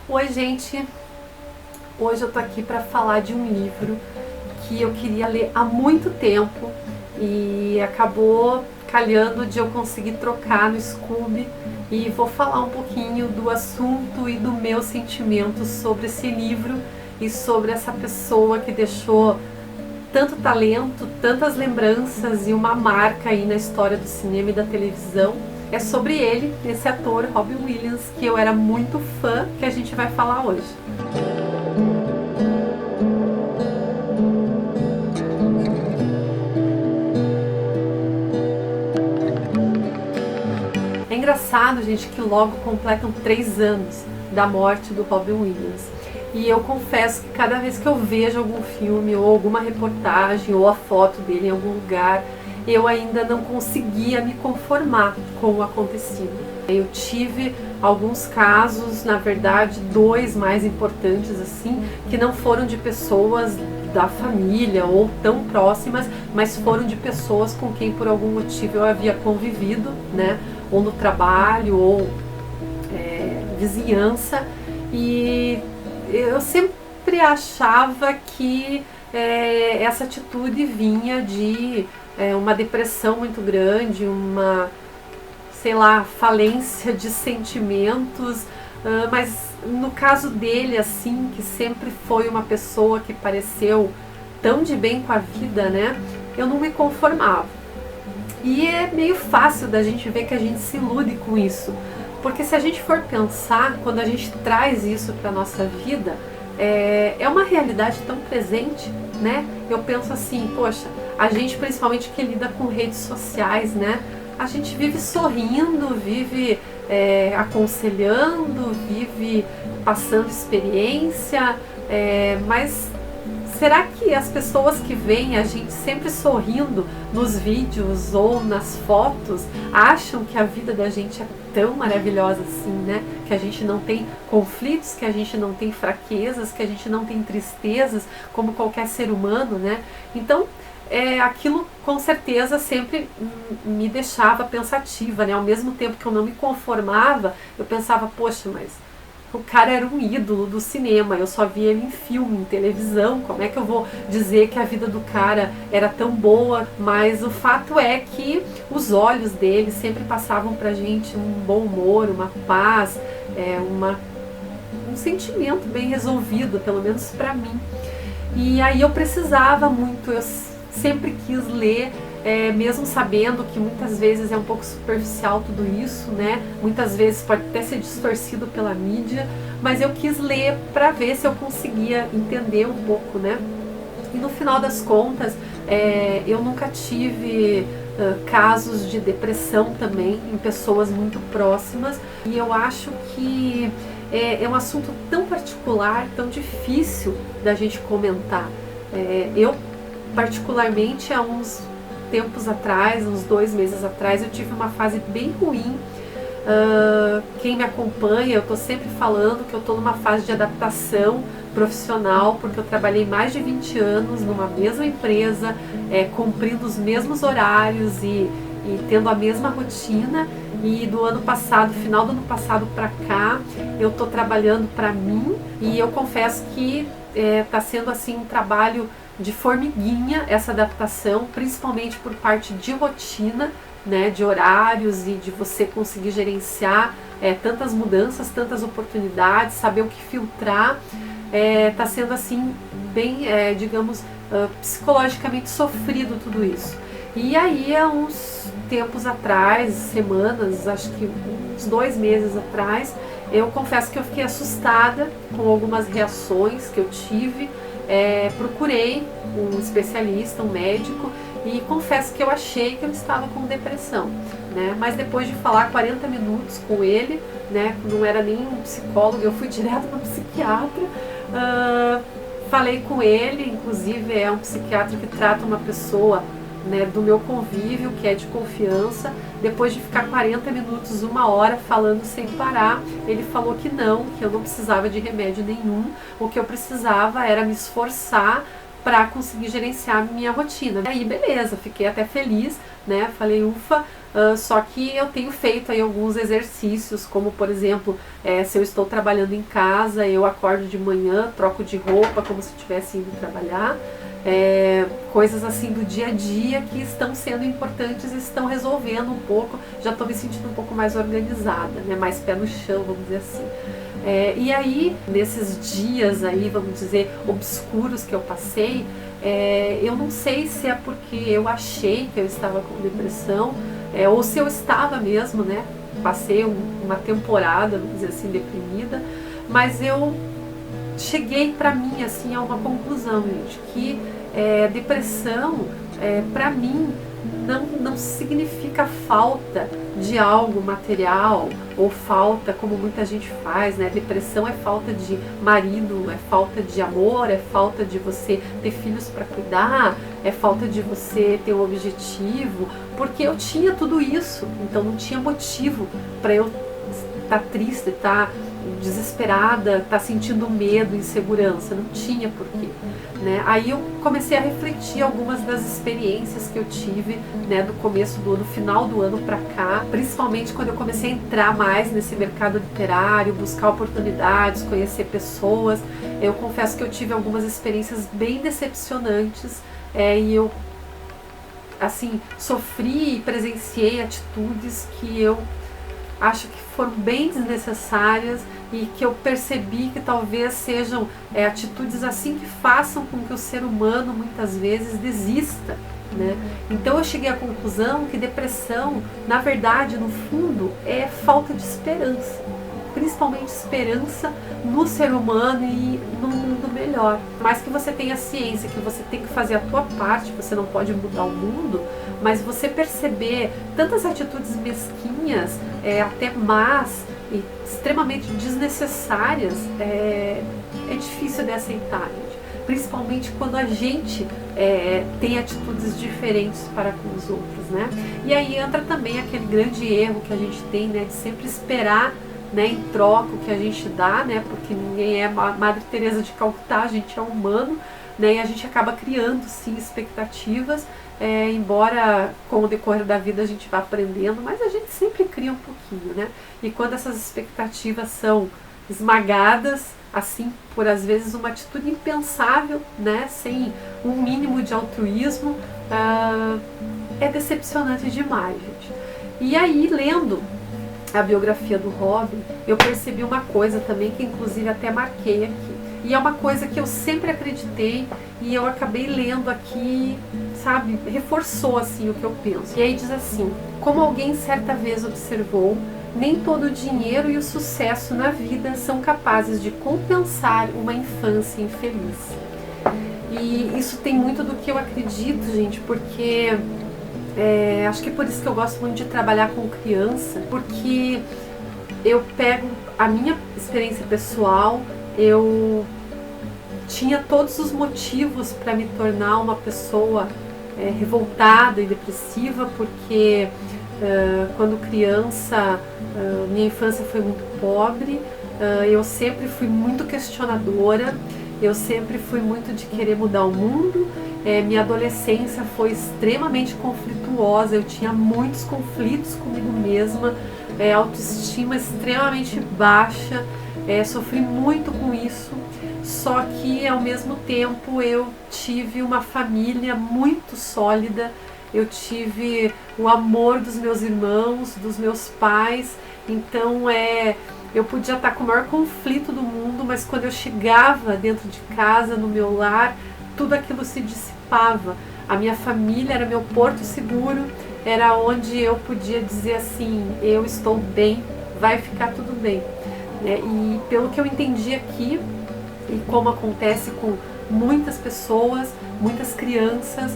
Oi, gente! Hoje eu tô aqui para falar de um livro que eu queria ler há muito tempo e acabou calhando de eu conseguir trocar no Scoob, e vou falar um pouquinho do assunto e do meu sentimento sobre esse livro e sobre essa pessoa que deixou tanto talento, tantas lembranças e uma marca aí na história do cinema e da televisão. É sobre ele, esse ator Robin Williams, que eu era muito fã, que a gente vai falar hoje. É engraçado, gente, que logo completam 3 anos da morte do Robin Williams. E eu confesso que cada vez que eu vejo algum filme ou alguma reportagem ou a foto dele em algum lugar, eu ainda não conseguia me conformar com o acontecido. Eu tive alguns casos, na verdade, 2 mais importantes assim, que não foram de pessoas da família ou tão próximas, mas foram de pessoas com quem por algum motivo eu havia convivido, né? Ou no trabalho, ou vizinhança, e eu sempre achava que essa atitude vinha de uma depressão muito grande, uma, sei lá, falência de sentimentos, mas no caso dele, assim, que sempre foi uma pessoa que pareceu tão de bem com a vida, né, eu não me conformava. E é meio fácil da gente ver que a gente se ilude com isso, porque se a gente for pensar, quando a gente traz isso para a nossa vida, é uma realidade tão presente, né? Eu penso assim, poxa, a gente principalmente que lida com redes sociais, né? A gente vive sorrindo, vive aconselhando, vive passando experiência, mas será que as pessoas que veem a gente sempre sorrindo nos vídeos ou nas fotos acham que a vida da gente é tão maravilhosa assim, né? Que a gente não tem conflitos, que a gente não tem fraquezas, que a gente não tem tristezas como qualquer ser humano, né? Então, aquilo com certeza sempre me deixava pensativa, né? Ao mesmo tempo que eu não me conformava, eu pensava, poxa, mas o cara era um ídolo do cinema, eu só via ele em filme, em televisão, como é que eu vou dizer que a vida do cara era tão boa? Mas o fato é que os olhos dele sempre passavam pra gente um bom humor, uma paz, um sentimento bem resolvido, pelo menos pra mim. E aí eu precisava muito, eu sempre quis ler, mesmo sabendo que muitas vezes é um pouco superficial tudo isso, né? Muitas vezes pode até ser distorcido pela mídia, mas eu quis ler para ver se eu conseguia entender um pouco, né? E no final das contas, eu nunca tive casos de depressão também em pessoas muito próximas, e eu acho que é um assunto tão particular, tão difícil da gente comentar. Eu particularmente há uns tempos atrás, uns 2 meses atrás, eu tive uma fase bem ruim. Quem me acompanha, eu estou sempre falando que eu estou numa fase de adaptação profissional, porque eu trabalhei mais de 20 anos numa mesma empresa, cumprindo os mesmos horários e tendo a mesma rotina. E do ano passado, final do ano passado para cá, eu estou trabalhando para mim, e eu confesso que está sendo assim um trabalho de formiguinha essa adaptação, principalmente por parte de rotina, né, de horários e de você conseguir gerenciar tantas mudanças, tantas oportunidades, saber o que filtrar. Tá sendo assim bem, digamos, psicologicamente sofrido tudo isso. E aí há uns tempos atrás, semanas, acho que uns 2 meses atrás, eu confesso que eu fiquei assustada com algumas reações que eu tive. Procurei um especialista, um médico, e confesso que eu achei que eu estava com depressão, né? Mas depois de falar 40 minutos com ele, né, não era nem um psicólogo, eu fui direto para um psiquiatra. Falei com ele, inclusive é um psiquiatra que trata uma pessoa, né, do meu convívio, que é de confiança. Depois de ficar 40 minutos, 1 hora falando sem parar, ele falou que eu não precisava de remédio nenhum, o que eu precisava era me esforçar para conseguir gerenciar a minha rotina. Aí beleza, fiquei até feliz, né? Falei, ufa, só que eu tenho feito aí alguns exercícios, como por exemplo, se eu estou trabalhando em casa, eu acordo de manhã, troco de roupa como se estivesse indo trabalhar. Coisas assim do dia a dia que estão sendo importantes e estão resolvendo um pouco. Já estou me sentindo um pouco mais organizada, né? Mais pé no chão, vamos dizer assim. E aí, nesses dias aí, vamos dizer, obscuros que eu passei, eu não sei se é porque eu achei que eu estava com depressão, ou se eu estava mesmo, né? Passei uma temporada, vamos dizer assim, deprimida, mas eu cheguei para mim assim a uma conclusão, gente, que depressão para mim não significa falta de algo material ou falta como muita gente faz, né? Depressão é falta de marido, é falta de amor, é falta de você ter filhos para cuidar, é falta de você ter um objetivo, porque eu tinha tudo isso, então não tinha motivo para eu estar triste, estar desesperada, estar sentindo medo, insegurança, não tinha porquê, né? Aí eu comecei a refletir algumas das experiências que eu tive, né, do começo do ano, final do ano pra cá, principalmente quando eu comecei a entrar mais nesse mercado literário, buscar oportunidades, conhecer pessoas. Eu confesso que eu tive algumas experiências bem decepcionantes, e eu assim sofri e presenciei atitudes que eu acho que foram bem desnecessárias e que eu percebi que talvez sejam atitudes assim que façam com que o ser humano muitas vezes desista, né? Então eu cheguei à conclusão que depressão, na verdade, no fundo, é falta de esperança, principalmente esperança no ser humano e no mundo melhor. Mas que você tenha ciência que você tem que fazer a tua parte, você não pode mudar o mundo, mas você perceber tantas atitudes mesquinhas, até más e extremamente desnecessárias, é difícil de aceitar, gente. Principalmente quando a gente tem atitudes diferentes para com os outros, né? E aí entra também aquele grande erro que a gente tem, né, de sempre esperar, né, em troca o que a gente dá, né, porque ninguém é Madre Teresa de Calcutá, a gente é humano, né, e a gente acaba criando sim expectativas, embora com o decorrer da vida a gente vá aprendendo, mas a gente sempre cria um pouquinho, né, e quando essas expectativas são esmagadas, assim, por às vezes uma atitude impensável, né, sem um mínimo de altruísmo, é decepcionante demais, gente. E aí, lendo a biografia do Robin, eu percebi uma coisa também que inclusive até marquei aqui. E é uma coisa que eu sempre acreditei e eu acabei lendo aqui, sabe, reforçou assim o que eu penso. E aí diz assim: como alguém certa vez observou, nem todo o dinheiro e o sucesso na vida são capazes de compensar uma infância infeliz. E isso tem muito do que eu acredito, gente, porque acho que é por isso que eu gosto muito de trabalhar com criança, porque eu pego a minha experiência pessoal, eu tinha todos os motivos para me tornar uma pessoa revoltada e depressiva, porque quando criança, minha infância foi muito pobre, eu sempre fui muito questionadora, eu sempre fui muito de querer mudar o mundo. Minha adolescência foi extremamente conflituosa, eu tinha muitos conflitos comigo mesma, autoestima extremamente baixa, sofri muito com isso, só que ao mesmo tempo eu tive uma família muito sólida, eu tive o amor dos meus irmãos, dos meus pais, então eu podia estar com o maior conflito do mundo, mas quando eu chegava dentro de casa, no meu lar, tudo aquilo se dissipava. A minha família era meu porto seguro, era onde eu podia dizer assim: eu estou bem, vai ficar tudo bem. E pelo que eu entendi aqui, e como acontece com muitas pessoas, muitas crianças,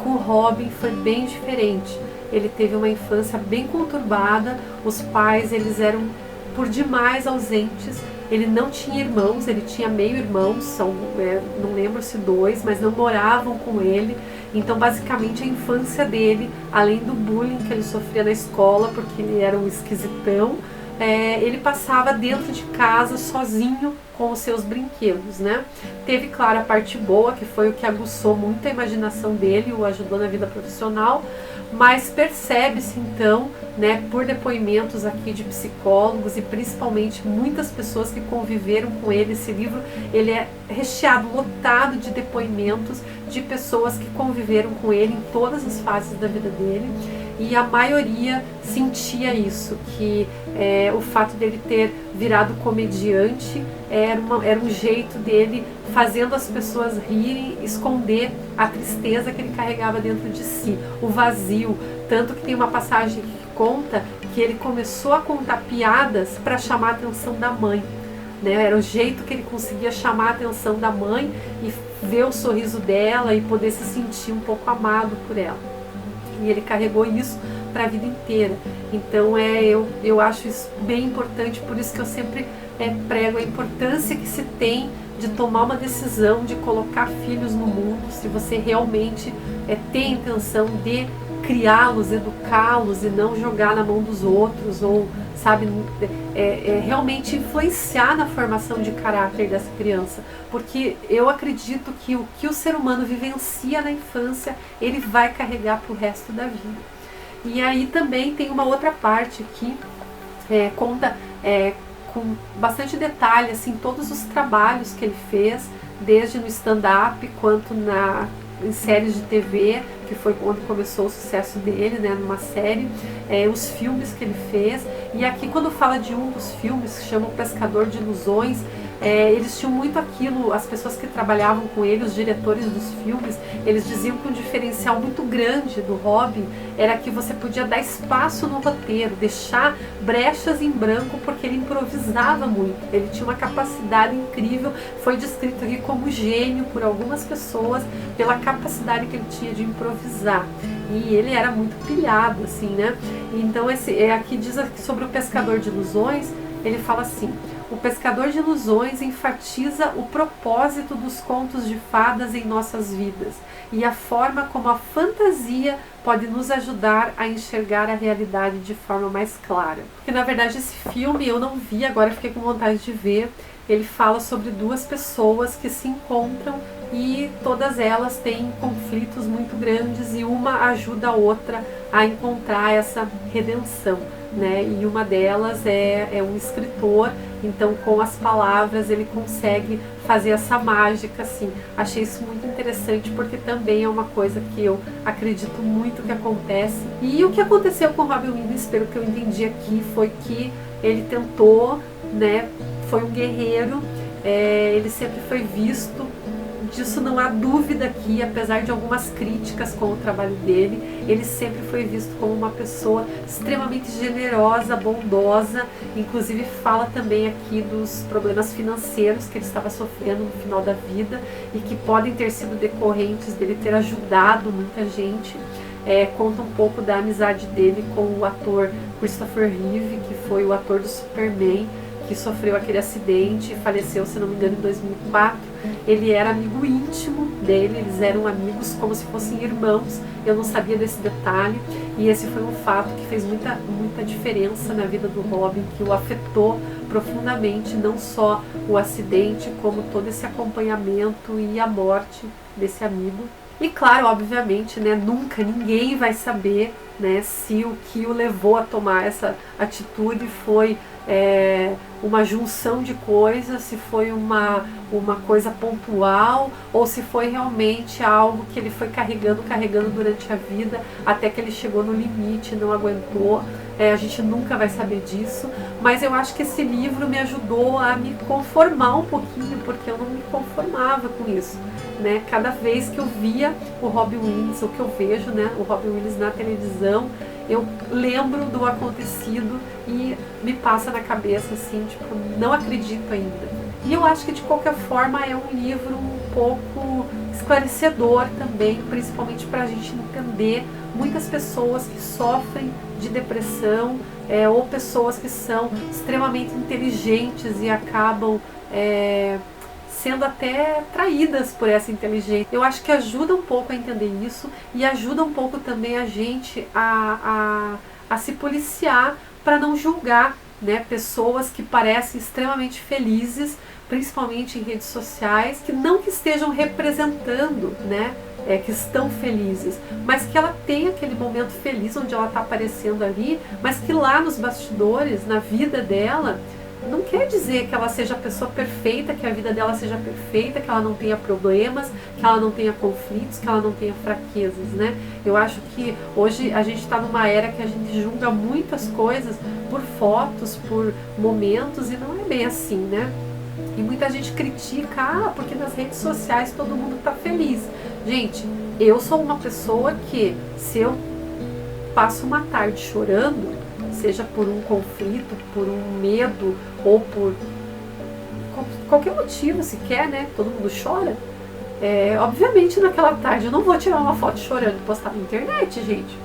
com o Robin foi bem diferente. Ele teve uma infância bem conturbada, os pais eles eram por demais ausentes, ele não tinha irmãos, ele tinha meio-irmãos, não lembro se 2, mas não moravam com ele. Então basicamente a infância dele, além do bullying que ele sofria na escola, porque ele era um esquisitão, ele passava dentro de casa sozinho com os seus brinquedos, né? Teve, claro, a parte boa, que foi o que aguçou muito a imaginação dele, o ajudou na vida profissional, mas percebe-se então, né, por depoimentos aqui de psicólogos e principalmente muitas pessoas que conviveram com ele. Esse livro, ele é recheado, lotado de depoimentos de pessoas que conviveram com ele em todas as fases da vida dele, e a maioria sentia isso, que o fato dele ter virado comediante era um jeito dele, fazendo as pessoas rirem, esconder a tristeza que ele carregava dentro de si, o vazio. Tanto que tem uma passagem que conta que ele começou a contar piadas para chamar a atenção da mãe, né? Era o jeito que ele conseguia chamar a atenção da mãe e ver o sorriso dela e poder se sentir um pouco amado por ela. E ele carregou isso para a vida inteira. Então eu acho isso bem importante, por isso que eu sempre prego a importância que se tem de tomar uma decisão de colocar filhos no mundo, se você realmente tem a intenção de criá-los, educá-los e não jogar na mão dos outros, ou sabe, realmente influenciar na formação de caráter dessa criança, porque eu acredito que o que o ser humano vivencia na infância, ele vai carregar para o resto da vida. E aí também tem uma outra parte que conta com bastante detalhe assim, todos os trabalhos que ele fez, desde no stand-up quanto em séries de TV, que foi quando começou o sucesso dele, né, numa série, os filmes que ele fez. E aqui, quando fala de um dos filmes, que chama O Pescador de Ilusões, eles tinham muito aquilo, as pessoas que trabalhavam com ele, os diretores dos filmes, eles diziam que um diferencial muito grande do Robin era que você podia dar espaço no roteiro, deixar brechas em branco, porque ele improvisava muito, ele tinha uma capacidade incrível, foi descrito aqui como gênio por algumas pessoas, pela capacidade que ele tinha de improvisar. E ele era muito pilhado, assim, né? Então aqui diz aqui sobre o Pescador de Ilusões, ele fala assim: o Pescador de Ilusões enfatiza o propósito dos contos de fadas em nossas vidas e a forma como a fantasia pode nos ajudar a enxergar a realidade de forma mais clara. Porque na verdade esse filme eu não vi, agora fiquei com vontade de ver. Ele fala sobre duas pessoas que se encontram e todas elas têm conflitos muito grandes e uma ajuda a outra a encontrar essa redenção, né? E uma delas é um escritor, então com as palavras ele consegue fazer essa mágica, assim. Achei isso muito interessante, porque também é uma coisa que eu acredito muito que acontece. E o que aconteceu com Robin Williams, pelo que eu entendi aqui, foi que ele tentou, né? Foi um guerreiro, ele sempre foi visto, disso não há dúvida aqui, apesar de algumas críticas com o trabalho dele, ele sempre foi visto como uma pessoa extremamente generosa, bondosa. Inclusive fala também aqui dos problemas financeiros que ele estava sofrendo no final da vida e que podem ter sido decorrentes dele ter ajudado muita gente. Conta um pouco da amizade dele com o ator Christopher Reeve, que foi o ator do Superman, que sofreu aquele acidente e faleceu, se não me engano, em 2004. Ele era amigo íntimo dele, eles eram amigos como se fossem irmãos. Eu não sabia desse detalhe, e esse foi um fato que fez muita diferença na vida do Robin, que o afetou profundamente, não só o acidente, como todo esse acompanhamento e a morte desse amigo. E claro, obviamente, né, nunca ninguém vai saber, né, se o que o levou a tomar essa atitude foi uma junção de coisas, se foi uma coisa pontual ou se foi realmente algo que ele foi carregando durante a vida até que ele chegou no limite, não aguentou. A gente nunca vai saber disso, mas eu acho que esse livro me ajudou a me conformar um pouquinho, porque eu não me conformava com isso, né? Cada vez que eu via o Robin Williams, o que eu vejo, né, o Robin Williams na televisão, eu lembro do acontecido e me passa na cabeça assim, tipo, não acredito ainda. E eu acho que de qualquer forma é um livro um pouco esclarecedor também, principalmente para a gente entender muitas pessoas que sofrem de depressão, ou pessoas que são extremamente inteligentes e acabam sendo até traídas por essa inteligência. Eu acho que ajuda um pouco a entender isso e ajuda um pouco também a gente a se policiar para não julgar né, pessoas que parecem extremamente felizes, principalmente em redes sociais, que não que estejam representando, né, que estão felizes, mas que ela tem aquele momento feliz onde ela está aparecendo ali, mas que lá nos bastidores, na vida dela, não quer dizer que ela seja a pessoa perfeita, que a vida dela seja perfeita, que ela não tenha problemas, que ela não tenha conflitos, que ela não tenha fraquezas, né? Eu acho que hoje a gente está numa era que a gente julga muitas coisas por fotos, por momentos, e não é bem assim, né? E muita gente critica, porque nas redes sociais todo mundo está feliz. Gente, eu sou uma pessoa que, se eu passo uma tarde chorando, seja por um conflito, por um medo ou por qualquer motivo sequer, né? Todo mundo chora. Obviamente naquela tarde eu não vou tirar uma foto chorando e postar na internet, gente.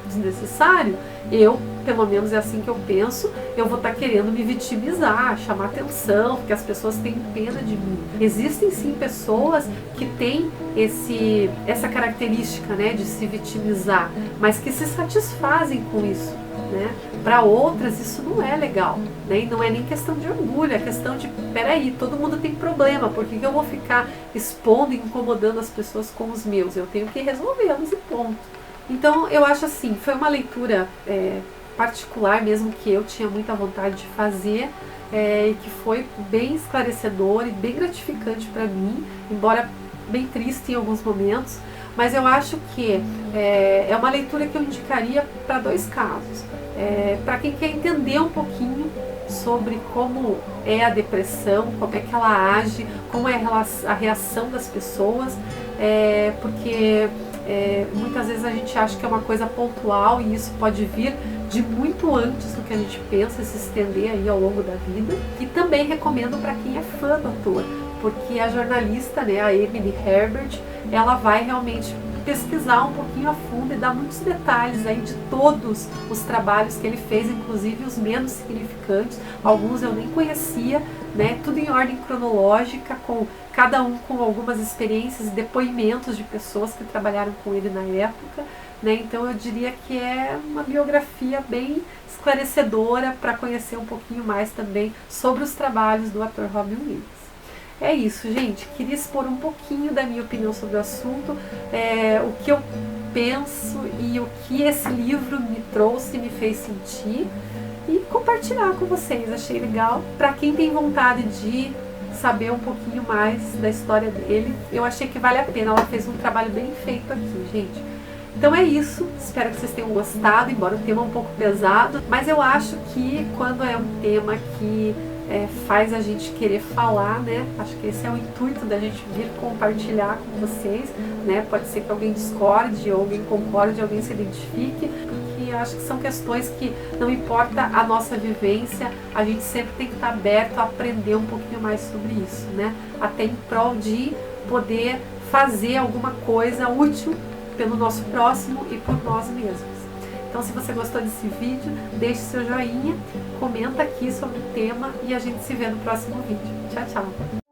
Desnecessário. Eu, pelo menos é assim que eu penso, eu vou estar querendo me vitimizar, chamar atenção, porque as pessoas têm pena de mim. Existem sim pessoas que têm essa característica, né, de se vitimizar, mas que se satisfazem com isso, né? Para outras isso não é legal, né? E não é nem questão de orgulho, é questão de, peraí, todo mundo tem problema, por que eu vou ficar expondo e incomodando as pessoas com os meus? Eu tenho que resolvê-los e ponto. Então eu acho assim, foi uma leitura particular mesmo, que eu tinha muita vontade de fazer, e que foi bem esclarecedora e bem gratificante para mim, embora bem triste em alguns momentos, mas eu acho que é uma leitura que eu indicaria para dois casos. Para quem quer entender um pouquinho sobre como é a depressão, como é que ela age, como é a reação das pessoas, porque muitas vezes a gente acha que é uma coisa pontual e isso pode vir de muito antes do que a gente pensa, se estender aí ao longo da vida. E também recomendo para quem é fã do autor, porque a jornalista, né, a Emily Herbert, ela vai realmente pesquisar um pouquinho a fundo e dar muitos detalhes aí de todos os trabalhos que ele fez, inclusive os menos significantes, alguns eu nem conhecia, né, tudo em ordem cronológica, com cada um com algumas experiências e depoimentos de pessoas que trabalharam com ele na época, né, então eu diria que é uma biografia bem esclarecedora para conhecer um pouquinho mais também sobre os trabalhos do ator Robin Williams. É isso, gente. Queria expor um pouquinho da minha opinião sobre o assunto, o que eu penso e o que esse livro me trouxe, me fez sentir, e compartilhar com vocês. Achei legal. Para quem tem vontade de saber um pouquinho mais da história dele, eu achei que vale a pena. Ela fez um trabalho bem feito aqui, gente. Então é isso. Espero que vocês tenham gostado, embora o tema é um pouco pesado, mas eu acho que quando é um tema que faz a gente querer falar, né? Acho que esse é o intuito da gente vir compartilhar com vocês, né? Pode ser que alguém discorde, ou alguém concorde, alguém se identifique, porque acho que são questões que não importa a nossa vivência, a gente sempre tem que estar aberto a aprender um pouquinho mais sobre isso, né? Até em prol de poder fazer alguma coisa útil pelo nosso próximo e por nós mesmos. Então, se você gostou desse vídeo, deixe seu joinha, comenta aqui sobre o tema e a gente se vê no próximo vídeo. Tchau, tchau!